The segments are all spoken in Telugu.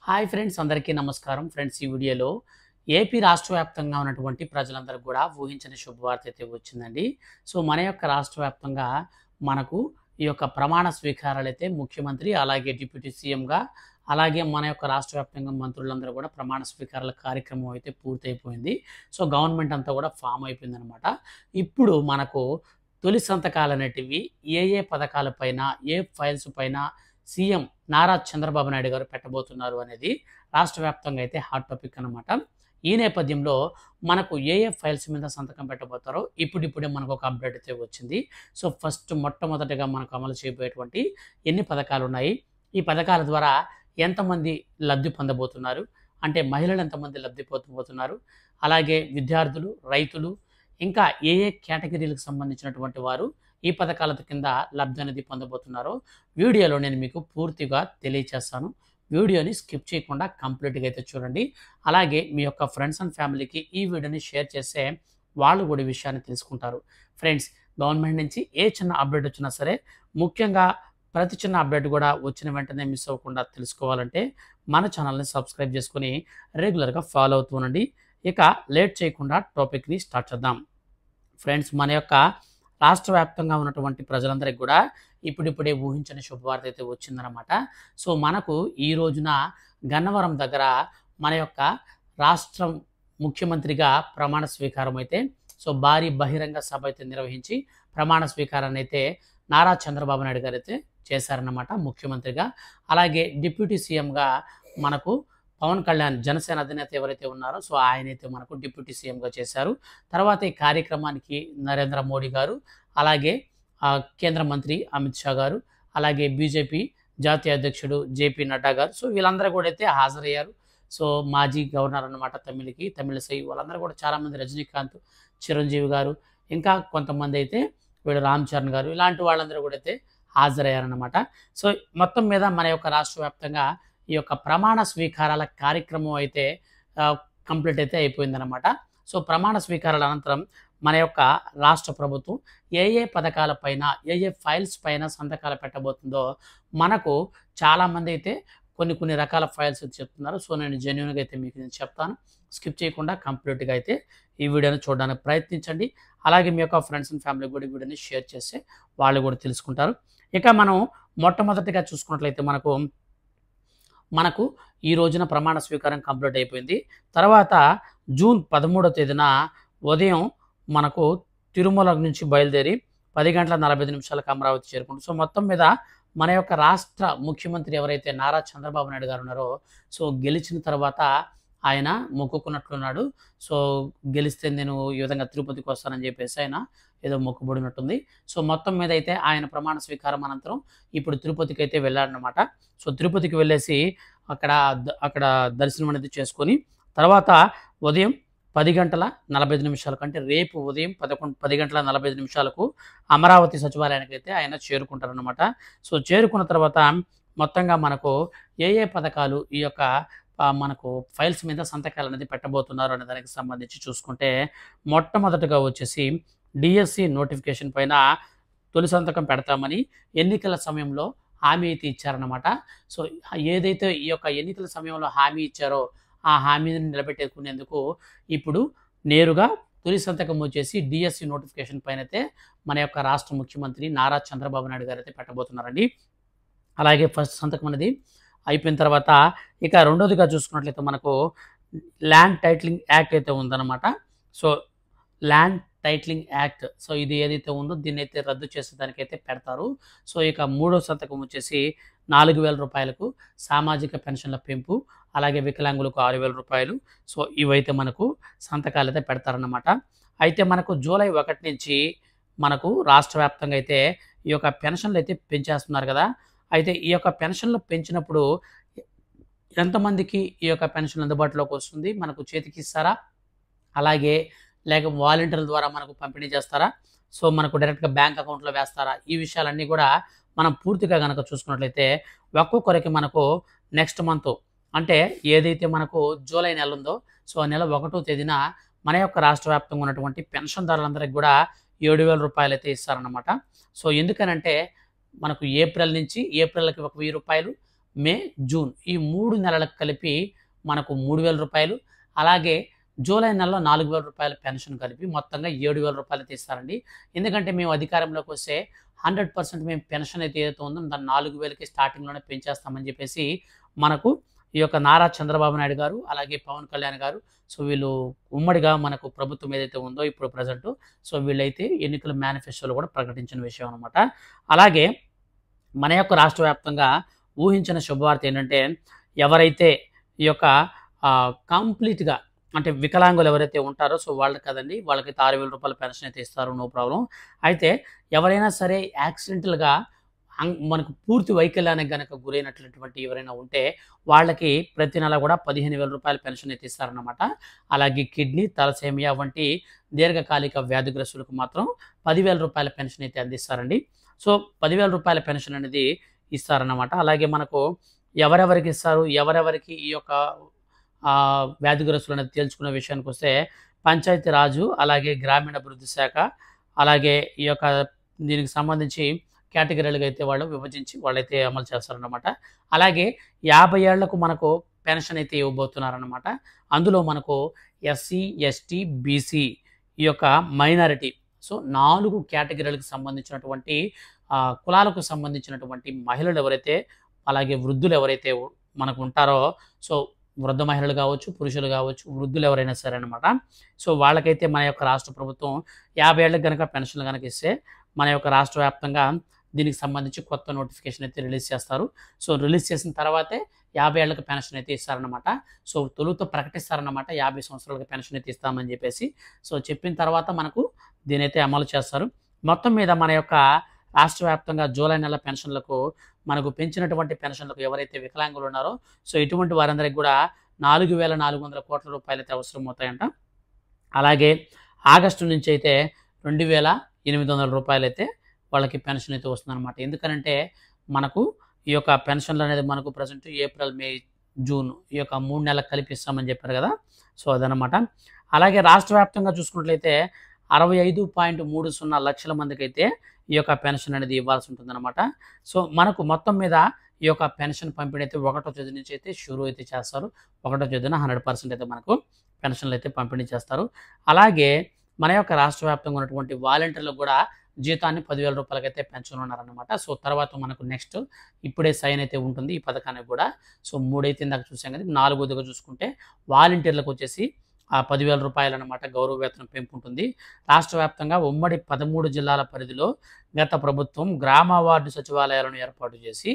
హాయ్ ఫ్రెండ్స్, అందరికీ నమస్కారం. ఫ్రెండ్స్, ఈ వీడియోలో ఏపీ రాష్ట్ర వ్యాప్తంగా ఉన్నటువంటి ప్రజలందరికీ కూడా ఊహించని శుభవార్త అయితే వచ్చిందండి. సో మన యొక్క రాష్ట్ర వ్యాప్తంగా మనకు ఈ యొక్క ప్రమాణ స్వీకారాలైతే ముఖ్యమంత్రి అలాగే డిప్యూటీ సీఎంగా అలాగే మన యొక్క రాష్ట్ర వ్యాప్తంగా మంత్రులందరూ కూడా ప్రమాణ స్వీకారాల కార్యక్రమం అయితే పూర్తయిపోయింది. సో గవర్నమెంట్ అంతా కూడా ఫామ్ అయిపోయిందనమాట. ఇప్పుడు మనకు తొలి సంతకాలు అనేటివి ఏ పథకాలపైన ఏ ఫైల్స్ పైన సీఎం నారా చంద్రబాబు నాయుడు గారు పెట్టబోతున్నారు అనేది రాష్ట్ర వ్యాప్తంగా అయితే హాట్ టాపిక్ అనమాట. ఈ నేపథ్యంలో మనకు ఏ ఫైల్స్ మీద సంతకం పెట్టబోతారో ఇప్పుడిప్పుడే మనకు ఒక అప్డేట్ అయితే వచ్చింది. సో మొట్టమొదటిగా మనకు అమలు చేయబోయేటువంటి ఎన్ని పథకాలు ఉన్నాయి, ఈ పథకాల ద్వారా ఎంతమంది లబ్ధి పొందబోతున్నారు, అంటే మహిళలు ఎంతమంది లబ్ధి పొందబోతున్నారు, అలాగే విద్యార్థులు, రైతులు, ఇంకా ఏ కేటగిరీలకు సంబంధించినటువంటి వారు ఈ పథకాల కింద లబ్ధి అనేది పొందబోతున్నారో వీడియోలో నేను మీకు పూర్తిగా తెలియచేస్తాను. వీడియోని స్కిప్ చేయకుండా కంప్లీట్గా అయితే చూడండి. అలాగే మీ యొక్క ఫ్రెండ్స్ అండ్ ఫ్యామిలీకి ఈ వీడియోని షేర్ చేస్తే వాళ్ళు కూడా ఈ విషయాన్ని తెలుసుకుంటారు. ఫ్రెండ్స్, గవర్నమెంట్ నుంచి ఏ చిన్న అప్డేట్ వచ్చినా సరే, ముఖ్యంగా ప్రతి చిన్న అప్డేట్ కూడా వచ్చిన వెంటనే మిస్ అవ్వకుండా తెలుసుకోవాలంటే మన ఛానల్ని సబ్స్క్రైబ్ చేసుకొని రెగ్యులర్గా ఫాలో అవుతూ ఉండండి. ఇక లేట్ చేయకుండా టాపిక్ని స్టార్ట్ చేద్దాం. ఫ్రెండ్స్, మన యొక్క రాష్ట్ర వ్యాప్తంగా ఉన్నటువంటి ప్రజలందరికీ కూడా ఇప్పుడిప్పుడే ఊహించని శుభవార్త అయితే వచ్చిందనమాట. సో మనకు ఈ రోజున గన్నవరం దగ్గర మన యొక్క రాష్ట్రం ముఖ్యమంత్రిగా ప్రమాణ స్వీకారం అయితే భారీ బహిరంగ సభ అయితే నిర్వహించి ప్రమాణ స్వీకారాన్ని అయితే నారా చంద్రబాబు నాయుడు గారు అయితే చేశారన్నమాట ముఖ్యమంత్రిగా. అలాగే డిప్యూటీ సీఎంగా మనకు పవన్ కళ్యాణ్, జనసేన అధినేత ఎవరైతే ఉన్నారో ఆయనైతే మనకు డిప్యూటీ సీఎంగా చేశారు. తర్వాత ఈ కార్యక్రమానికి నరేంద్ర మోడీ గారు, అలాగే కేంద్ర మంత్రి అమిత్ షా గారు, అలాగే బీజేపీ జాతీయ అధ్యక్షుడు జేపీ నడ్డా గారు, వీళ్ళందరూ కూడా అయితే హాజరయ్యారు. మాజీ గవర్నర్ అనమాట తమిళసై, వాళ్ళందరూ కూడా చాలామంది, రజనీకాంత్, చిరంజీవి గారు, ఇంకా కొంతమంది అయితే వీళ్ళు రామ్ చరణ్ గారు, ఇలాంటి వాళ్ళందరూ కూడా అయితే హాజరయ్యారనమాట. మొత్తం మీద మన యొక్క రాష్ట్ర వ్యాప్తంగా ఈ యొక్క ప్రమాణ స్వీకారాల కార్యక్రమం అయితే కంప్లీట్ అయితే అయిపోయిందనమాట. ప్రమాణ స్వీకారాల అనంతరం మన యొక్క రాష్ట్ర ప్రభుత్వం ఏ పథకాల పైన ఏ ఫైల్స్ పైన సంతకాలు పెట్టబోతుందో మనకు చాలామంది అయితే కొన్ని రకాల ఫైల్స్ చెప్తున్నారు. నేను జెన్యూన్గా అయితే మీకు నేను చెప్తాను. స్కిప్ చేయకుండా కంప్లీట్గా అయితే ఈ వీడియోని చూడడానికి ప్రయత్నించండి. అలాగే మీ యొక్క ఫ్రెండ్స్ అండ్ ఫ్యామిలీ కూడా ఈ వీడియోని షేర్ చేస్తే వాళ్ళు కూడా తెలుసుకుంటారు. ఇక మనం మొట్టమొదటిగా చూసుకున్నట్లయితే మనకు ఈ రోజున ప్రమాణ స్వీకారం కంప్లీట్ అయిపోయింది. తర్వాత జూన్ 13వ తేదీన ఉదయం మనకు తిరుమల నుంచి బయలుదేరి 10:45 అమరావతి చేరుకుంటాం. మొత్తం మీద మన యొక్క రాష్ట్ర ముఖ్యమంత్రి ఎవరైతే నారా చంద్రబాబు నాయుడు గారు ఉన్నారో గెలిచిన తర్వాత ఆయన మొక్కుకున్నట్లున్నాడు. గెలిస్తే నేను ఈ విధంగా తిరుపతికి వస్తానని చెప్పేసి ఆయన ఏదో మొక్కుబడినట్టుంది. మొత్తం మీద అయితే ఆయన ప్రమాణ స్వీకారం అనంతరం ఇప్పుడు తిరుపతికి అయితే వెళ్ళాడనమాట. తిరుపతికి వెళ్ళేసి అక్కడ దర్శనం అనేది చేసుకొని తర్వాత ఉదయం 10:45 అంటే రేపు ఉదయం 10:45 అమరావతి సచివాలయానికి అయితే ఆయన చేరుకుంటారనమాట. చేరుకున్న తర్వాత మొత్తంగా మనకు ఏ పథకాలు ఈ యొక్క మనకు ఫైల్స్ మీద సంతకాలు అనేది పెట్టబోతున్నారు అనే దానికి సంబంధించి చూసుకుంటే మొట్టమొదటిగా వచ్చేసి డిఎస్సి నోటిఫికేషన్ పైన తొలి సంతకం పెడతామని ఎన్నికల సమయంలో హామీ అయితే ఇచ్చారనమాట. ఏదైతే ఈ యొక్క ఎన్నికల సమయంలో హామీ ఇచ్చారో ఆ హామీని నిలబెట్టుకునేందుకు ఇప్పుడు నేరుగా తొలి సంతకం వచ్చేసి డిఎస్సి నోటిఫికేషన్ పైన అయితే మన యొక్క రాష్ట్ర ముఖ్యమంత్రి నారా చంద్రబాబు నాయుడు గారు అయితే పెట్టబోతున్నారండి. అలాగే ఫస్ట్ సంతకం అనేది అయిపోయిన తర్వాత ఇక రెండోదిగా చూసుకున్నట్లయితే మనకు ల్యాండ్ టైటిలింగ్ యాక్ట్ అయితే ఉందన్నమాట. ల్యాండ్ టైటిలింగ్ యాక్ట్ ఇది ఏదైతే ఉందో దీన్ని అయితే రద్దు చేసేదానికైతే పెడతారు. ఇక మూడో సంతకం వచ్చేసి 4,000 రూపాయలకు సామాజిక పెన్షన్ల పెంపు, అలాగే వికలాంగులకు 6,000 రూపాయలు. ఇవైతే మనకు సంతకాలు అయితే పెడతారన్నమాట. అయితే మనకు జూలై 1 నుంచి మనకు రాష్ట్ర వ్యాప్తంగా అయితే ఈ యొక్క పెన్షన్లు అయితే పెంచేస్తున్నారు కదా. అయితే ఈ యొక్క పెన్షన్లు పెంచినప్పుడు ఎంతమందికి ఈ యొక్క పెన్షన్ అందుబాటులోకి వస్తుంది, మనకు చేతికి ఇస్తారా, అలాగే లేక వాలంటీర్ల ద్వారా మనకు పంపిణీ చేస్తారా, మనకు డైరెక్ట్గా బ్యాంక్ అకౌంట్లో వేస్తారా, ఈ విషయాలన్నీ కూడా మనం పూర్తిగా కనుక చూసుకున్నట్లయితే ఒక్కొక్కరికి మనకు నెక్స్ట్ మంత్ అంటే ఏదైతే మనకు జూలై నెల ఉందో ఆ నెల 1వ తేదీన మన యొక్క రాష్ట్ర వ్యాప్తంగా ఉన్నటువంటి పెన్షన్దారులందరికీ కూడా 7,000 రూపాయలు అయితే ఇస్తారన్నమాట. ఎందుకనంటే మనకు ఏప్రిల్కి 1,000 రూపాయలు, మే, జూన్ ఈ 3 నెలలకు కలిపి మనకు 3000 రూపాయలు, అలాగే జూలై నెలలో 4000 రూపాయల పెన్షన్ కలిపి మొత్తంగా 7000 రూపాయలు అయితే ఇస్తారండి. ఎందుకంటే మేము అధికారంలోకి వస్తే 100% మేము పెన్షన్ అయితే ఏదైతే ఉందో దాన్ని 4000కి స్టార్టింగ్‌లోనే పెంచేస్తామని చెప్పేసి మనకు ఈ యొక్క నారా చంద్రబాబు నాయుడు గారు, అలాగే పవన్ కళ్యాణ్ గారు, సో వీళ్ళు ఉమ్మడిగా మనకు ప్రభుత్వం ఏదైతే ఉందో ఇప్పుడు ప్రెజెంట్, సో వీళ్ళైతే ఎన్నికల మేనిఫెస్టోలో కూడా ప్రకటించిన విషయం అనమాట. అలాగే మన యొక్క రాష్ట్ర వ్యాప్తంగా ఊహించిన శుభవార్త ఏంటంటే, ఎవరైతే ఈ యొక్క కంప్లీట్‌గా అంటే వికలాంగులు ఎవరైతే ఉంటారో సో వాళ్ళకి కదండీ, వాళ్ళకైతే 6000 రూపాయల పెన్షన్ అయితే ఇస్తారు, నో ప్రాబ్లమ్. అయితే ఎవరైనా సరే యాక్సిడెంటల్‌గా మనకు పూర్తి వైకల్యానికి గనక గురైనటువంటి ఎవరైనా ఉంటే వాళ్ళకి ప్రతి నెల కూడా 15,000 రూపాయల పెన్షన్ అయితే ఇస్తారన్నమాట. అలాగే కిడ్నీ, తలసేమియా వంటి దీర్ఘకాలిక వ్యాధిగ్రస్తులకు మాత్రం 10,000 రూపాయల పెన్షన్ అయితే అందిస్తారండి. సో 10,000 రూపాయల పెన్షన్ అనేది ఇస్తారన్నమాట. అలాగే మనకు ఎవరెవరికి ఇస్తారు, ఎవరెవరికి ఈ యొక్క వ్యాధిగ్రస్తులు అనేది తేల్చుకునే విషయానికి వస్తే పంచాయతీ రాజు, అలాగే గ్రామీణాభివృద్ధి శాఖ, అలాగే ఈ యొక్క దీనికి సంబంధించి కేటగిరీలుగా అయితే వాళ్ళు విభజించి వాళ్ళైతే అమలు చేస్తారన్నమాట. అలాగే 50 ఏళ్లకు మనకు పెన్షన్ అయితే ఇవ్వబోతున్నారన్నమాట. అందులో మనకు ఎస్సీ, ఎస్టీ, బీసీ ఈ యొక్క మైనారిటీ, సో 4 కేటగిరీలకు సంబంధించినటువంటి కులాలకు సంబంధించినటువంటి మహిళలు ఎవరైతే, అలాగే వృద్ధులు ఎవరైతే మనకు ఉంటారో, సో వృద్ధ మహిళలు కావచ్చు, పురుషులు కావచ్చు, వృద్ధులు ఎవరైనా సరే అనమాట. సో వాళ్ళకైతే మన యొక్క రాష్ట్ర ప్రభుత్వం 50 ఏళ్ళకి కనుక పెన్షన్లు కనుక ఇస్తే మన యొక్క రాష్ట్ర వ్యాప్తంగా దీనికి సంబంధించి కొత్త నోటిఫికేషన్ అయితే రిలీజ్ చేస్తారు. సో రిలీజ్ చేసిన తర్వాతే 50 ఏళ్ళకి పెన్షన్ అయితే ఇస్తారనమాట. సో తొలుత ప్రకటిస్తారనమాట 50 సంవత్సరాలకి పెన్షన్ అయితే ఇస్తామని చెప్పేసి. సో చెప్పిన తర్వాత మనకు దీనైతే అమలు చేస్తారు. మొత్తం మీద మన యొక్క రాష్ట్ర వ్యాప్తంగా జూలై నెల పెన్షన్లకు మనకు పెంచినటువంటి పెన్షన్లకు ఎవరైతే వికలాంగులు ఉన్నారో సో ఇటువంటి వారందరికీ కూడా 4,400 కోట్ల రూపాయలు అయితే అవసరం అవుతాయంట. అలాగే ఆగస్టు నుంచి అయితే 2,800 రూపాయలు అయితే వాళ్ళకి పెన్షన్ అయితే వస్తుందన్నమాట. ఎందుకనంటే మనకు ఈ యొక్క పెన్షన్లు అనేది మనకు ప్రజెంట్ ఏప్రిల్, మే, జూన్ ఈ యొక్క 3 నెలలకు కలిపి ఇస్తామని చెప్పారు కదా. సో అదనమాట. అలాగే రాష్ట్ర వ్యాప్తంగా చూసుకున్నట్లయితే 65.30 లక్షల మందికి అయితే ఈ యొక్క పెన్షన్ అనేది ఇవ్వాల్సి ఉంటుందన్నమాట. సో మనకు మొత్తం మీద ఈ యొక్క పెన్షన్ పంపిణీ అయితే 1వ తేదీ నుంచి అయితే షురూ అయితే చేస్తారు. 1వ తేదీన 100% అయితే మనకు పెన్షన్లు అయితే పంపిణీ చేస్తారు. అలాగే మన యొక్క రాష్ట్ర వ్యాప్తంగా ఉన్నటువంటి వాలంటీర్లకు కూడా జీతాన్ని 10,000 రూపాయలకైతే పెంచనున్నారనమాట. సో తర్వాత మనకు నెక్స్ట్ ఇప్పుడే సైన్ అయితే ఉంటుంది ఈ పథకానికి కూడా. సో 3 అయితే ఇందాక చూసాం కదా. 4వదిగా చూసుకుంటే వాలంటీర్లకు వచ్చేసి 10,000 రూపాయలు అనమాట గౌరవ వేతనం పెంపు ఉంటుంది. రాష్ట్ర వ్యాప్తంగా ఉమ్మడి 13 జిల్లాల పరిధిలో గత ప్రభుత్వం గ్రామ వార్డు సచివాలయాలను ఏర్పాటు చేసి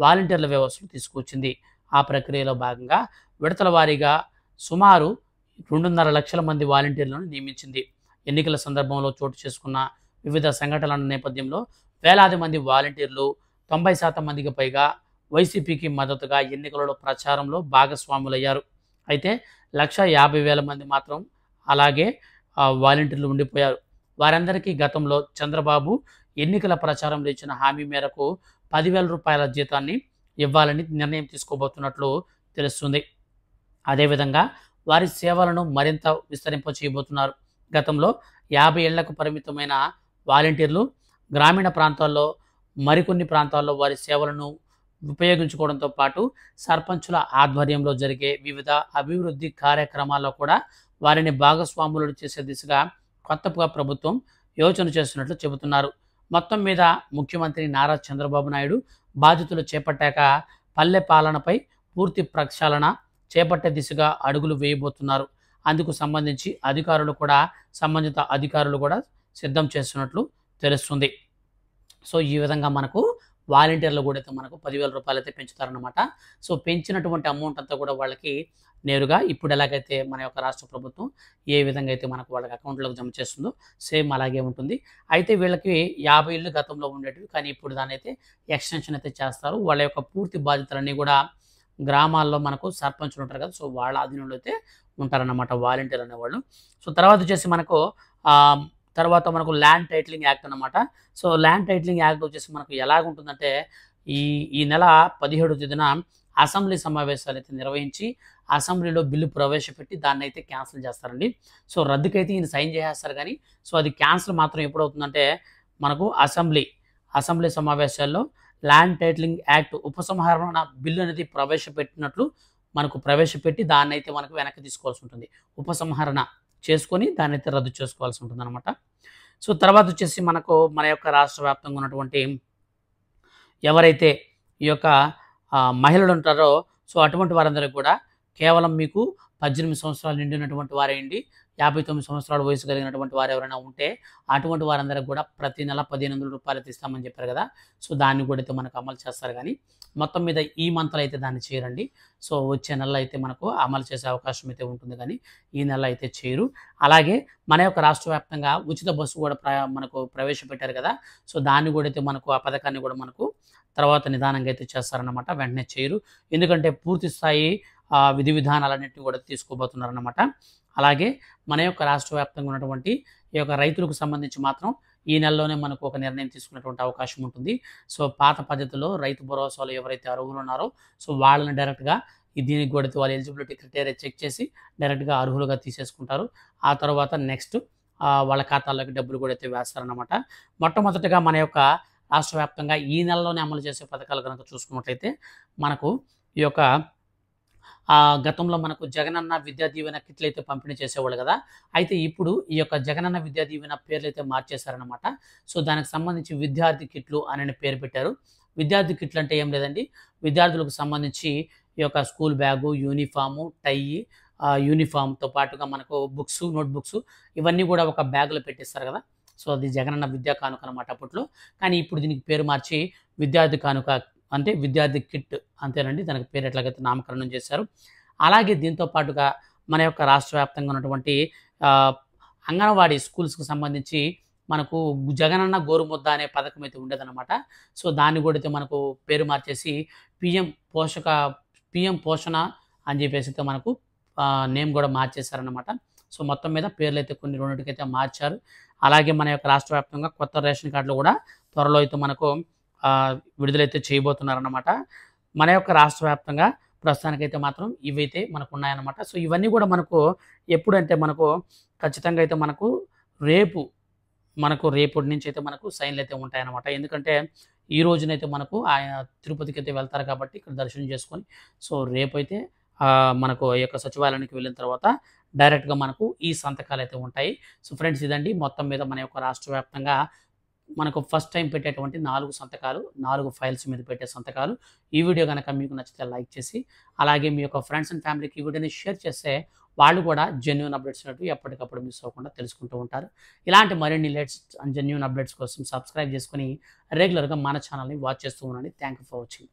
వాలంటీర్ల వ్యవస్థను తీసుకొచ్చింది. ఆ ప్రక్రియలో భాగంగా విడతల వారీగా సుమారు 2.5 లక్షల మంది వాలంటీర్లను నియమించింది. ఎన్నికల సందర్భంలో చోటు చేసుకున్న వివిధ సంఘటనల నేపథ్యంలో వేలాది మంది వాలంటీర్లు 90% మందికి పైగా వైసీపీకి మద్దతుగా ఎన్నికలలో ప్రచారంలో భాగస్వాములయ్యారు. అయితే 1,50,000 మంది మాత్రం అలాగే వాలంటీర్లు ఉండిపోయారు. వారందరికీ గతంలో చంద్రబాబు ఎన్నికల ప్రచారంలో ఇచ్చిన హామీ మేరకు 10,000 రూపాయల జీతాన్ని ఇవ్వాలని నిర్ణయం తీసుకోబోతున్నట్లు తెలుస్తుంది. అదేవిధంగా వారి సేవలను మరింత విస్తరింప చేయబోతున్నారు. గతంలో 50 ఏళ్లకు పరిమితమైన వాలంటీర్లు గ్రామీణ ప్రాంతాల్లో మరికొన్ని ప్రాంతాల్లో వారి సేవలను ఉపయోగించుకోవడంతో పాటు సర్పంచుల ఆధ్వర్యంలో జరిగే వివిధ అభివృద్ధి కార్యక్రమాల్లో కూడా వారిని భాగస్వాములు చేసే దిశగా కొత్తగా ప్రభుత్వం యోచన చేస్తున్నట్లు చెబుతున్నారు. మొత్తం మీద ముఖ్యమంత్రి నారా చంద్రబాబు నాయుడు బాధ్యతలు చేపట్టాక పల్లె పాలనపై పూర్తి ప్రక్షాళన చేపట్టే దిశగా అడుగులు వేయబోతున్నారు. అందుకు సంబంధించి సంబంధిత అధికారులు కూడా సిద్ధం చేస్తున్నట్లు తెలుస్తుంది. సో ఈ విధంగా మనకు వాలంటీర్లు కూడా అయితే మనకు 10,000 రూపాయలు అయితే పెంచుతారనమాట. సో పెంచినటువంటి అమౌంట్ అంతా కూడా వాళ్ళకి నేరుగా ఇప్పుడు ఎలాగైతే మన యొక్క రాష్ట్ర ప్రభుత్వం ఏ విధంగా అయితే మనకు వాళ్ళకి అకౌంట్లోకి జమ చేస్తుందో సేమ్ అలాగే ఉంటుంది. అయితే వీళ్ళకి 50 ఇళ్ళు గతంలో ఉండేటివి, కానీ ఇప్పుడు దాన్ని అయితే ఎక్స్టెన్షన్ అయితే చేస్తారు. వాళ్ళ యొక్క పూర్తి బాధ్యతలన్నీ కూడా గ్రామాల్లో మనకు సర్పంచులు ఉంటారు కదా, సో వాళ్ళ ఆధీనంలో అయితే ఉంటారన్నమాట వాలంటీర్ అనేవాళ్ళు. సో తర్వాత వచ్చేసి మనకు ల్యాండ్ టైటిలింగ్ యాక్ట్ అనమాట. సో ల్యాండ్ టైటిలింగ్ యాక్ట్ వచ్చేసి మనకు ఎలాగుంటుందంటే ఈ నెల 17వ తేదీన అసెంబ్లీ సమావేశాలు అయితే నిర్వహించి అసెంబ్లీలో బిల్లు ప్రవేశపెట్టి దాన్ని అయితే క్యాన్సిల్ చేస్తారండి. సో రద్దుకైతే ఈయన సైన్ చేసేస్తారు, కానీ సో అది క్యాన్సిల్ మాత్రం ఎప్పుడవుతుందంటే మనకు అసెంబ్లీ సమావేశాల్లో ల్యాండ్ టైటిలింగ్ యాక్ట్ ఉపసంహరణ బిల్లు అనేది ప్రవేశపెట్టి దాన్నైతే మనకు వెనక్కి తీసుకోవాల్సి ఉంటుంది. ఉపసంహరణ చేసుకొని దాన్నైతే రద్దు చేసుకోవాల్సి ఉంటుందన్నమాట. సో తర్వాత వచ్చేసి మనకు మన యొక్క రాష్ట్ర వ్యాప్తంగా ఉన్నటువంటి ఎవరైతే ఈ యొక్క మహిళలు ఉంటారో సో అటువంటి వారందరికీ కూడా కేవలం మీకు 18 సంవత్సరాలు నిండినటువంటి వారేంటి, 59 సంవత్సరాల వయసు కలిగినటువంటి వారు ఎవరైనా ఉంటే అటువంటి వారందరికి కూడా ప్రతి నెల 1500 రూపాయలు ఇస్తామని చెప్పారు కదా. సో దాన్ని కూడా అయితే మనకు అమలు చేస్తారు. కానీ మొత్తం మీద ఈ మంత్లో అయితే దాన్ని చేయరండి. సో వచ్చే నెలలో అయితే మనకు అమలు చేసే అవకాశం అయితే ఉంటుంది, కానీ ఈ నెల అయితే చేయరు. అలాగే మన యొక్క రాష్ట్ర వ్యాప్తంగా ఉచిత బస్సు కూడా మనకు ప్రవేశపెట్టారు కదా. సో దాన్ని కూడా అయితే మనకు ఆ పథకాన్ని కూడా మనకు తర్వాత నిదానంగా అయితే చేస్తారన్నమాట, వెంటనే చేయరు. ఎందుకంటే పూర్తి స్థాయి విధి విధానాలన్నింటినీ కూడా తీసుకోబోతున్నారన్నమాట. అలాగే మన యొక్క రాష్ట్ర వ్యాప్తంగా ఉన్నటువంటి ఈ యొక్క రైతులకు సంబంధించి మాత్రం ఈ నెలలోనే మనకు ఒక నిర్ణయం తీసుకునేటువంటి అవకాశం ఉంటుంది. సో పాత పద్ధతిలో రైతు భరోసాలో ఎవరైతే అర్హులు ఉన్నారో సో వాళ్ళని డైరెక్ట్గా దీనికి కూడా వాళ్ళ ఎలిజిబిలిటీ క్రైటీరియా చెక్ చేసి డైరెక్ట్గా అర్హులుగా తీసేసుకుంటారు. ఆ తర్వాత నెక్స్ట్ వాళ్ళ ఖాతాల్లోకి డబ్బులు కూడా అయితే వేస్తారన్నమాట. మొట్టమొదటిగా మన యొక్క రాష్ట్ర వ్యాప్తంగా ఈ నెలలోనే అమలు చేసే పథకాలు కనుక చూసుకున్నట్లయితే మనకు ఈ యొక్క గతంలో మనకు జగనన్న విద్యా దీవెన కిట్లు అయితే పంపిణీ చేసేవాళ్ళు కదా. అయితే ఇప్పుడు ఈ యొక్క జగనన్న విద్యా దీవెన పేర్లు అయితే మార్చేశారనమాట. సో దానికి సంబంధించి విద్యార్థి కిట్లు అనే పేరు పెట్టారు. విద్యార్థి కిట్లు అంటే ఏం లేదండి, విద్యార్థులకు సంబంధించి ఈ యొక్క స్కూల్ బ్యాగు, యూనిఫాము, టై, యూనిఫామ్తో పాటుగా మనకు బుక్స్, నోట్ బుక్స్ ఇవన్నీ కూడా ఒక బ్యాగులో పెట్టిస్తారు కదా. సో అది జగనన్న విద్యా కానుక అనమాట అప్పట్లో. కానీ ఇప్పుడు దీనికి పేరు మార్చి విద్యార్థి కానుక అంటే విద్యార్థి కిట్ అంతేనండి, దానికి పేరు ఎట్లాగైతే నామకరణం చేశారు. అలాగే దీంతో పాటుగా మన యొక్క రాష్ట్ర వ్యాప్తంగా ఉన్నటువంటి అంగన్వాడీ స్కూల్స్కి సంబంధించి మనకు జగనన్న గోరుముద్ద అనే పథకం అయితే ఉండేదన్నమాట. సో దాన్ని కూడా అయితే మనకు పేరు మార్చేసి పిఎం పోషణ అని చెప్పేసి అయితే మనకు నేమ్ కూడా మార్చేశారనమాట. సో మొత్తం మీద పేర్లు అయితే కొన్ని రెండింటికైతే మార్చారు. అలాగే మన యొక్క రాష్ట్ర వ్యాప్తంగా కొత్త రేషన్ కార్డులు కూడా త్వరలో అయితే మనకు విడుదలైతే చేయబోతున్నారన్నమాట. మన యొక్క రాష్ట్ర వ్యాప్తంగా ప్రస్తుతానికైతే మాత్రం ఇవైతే మనకు ఉన్నాయన్నమాట. సో ఇవన్నీ కూడా మనకు ఎప్పుడంటే మనకు ఖచ్చితంగా అయితే రేపటి నుంచి అయితే మనకు సైన్లు అయితే ఉంటాయన్నమాట. ఎందుకంటే ఈ రోజునైతే మనకు ఆయన తిరుపతికి అయితే వెళ్తారు కాబట్టి ఇక్కడ దర్శనం చేసుకొని సో రేపైతే మనకు ఈ యొక్క సచివాలయానికి వెళ్ళిన తర్వాత డైరెక్ట్గా మనకు ఈ సంతకాలు అయితే ఉంటాయి. సో ఫ్రెండ్స్ ఇదండి మొత్తం మీద మన యొక్క రాష్ట్ర వ్యాప్తంగా మనకు ఫస్ట్ టైం పెట్టేటువంటి 4 సంతకాలు, 4 ఫైల్స్ మీద పెట్టే సంతకాలు. ఈ వీడియో కనుక మీకు నచ్చితే లైక్ చేసి అలాగే మీ యొక్క ఫ్రెండ్స్ అండ్ ఫ్యామిలీకి ఈ వీడియోని షేర్ చేస్తే వాళ్ళు కూడా జెన్యూన్ అప్డేట్స్ అనేవి ఎప్పటికప్పుడు మిస్ అవ్వకుండా తెలుసుకుంటూ ఉంటారు. ఇలాంటి మరిన్ని లేటెస్ట్ అండ్ జెన్యూన్ అప్డేట్స్ కోసం సబ్స్క్రైబ్ చేసుకొని రెగ్యులర్గా మన ఛానల్ని వాచ్ చేస్తూ ఉండండి. Thank you for watching.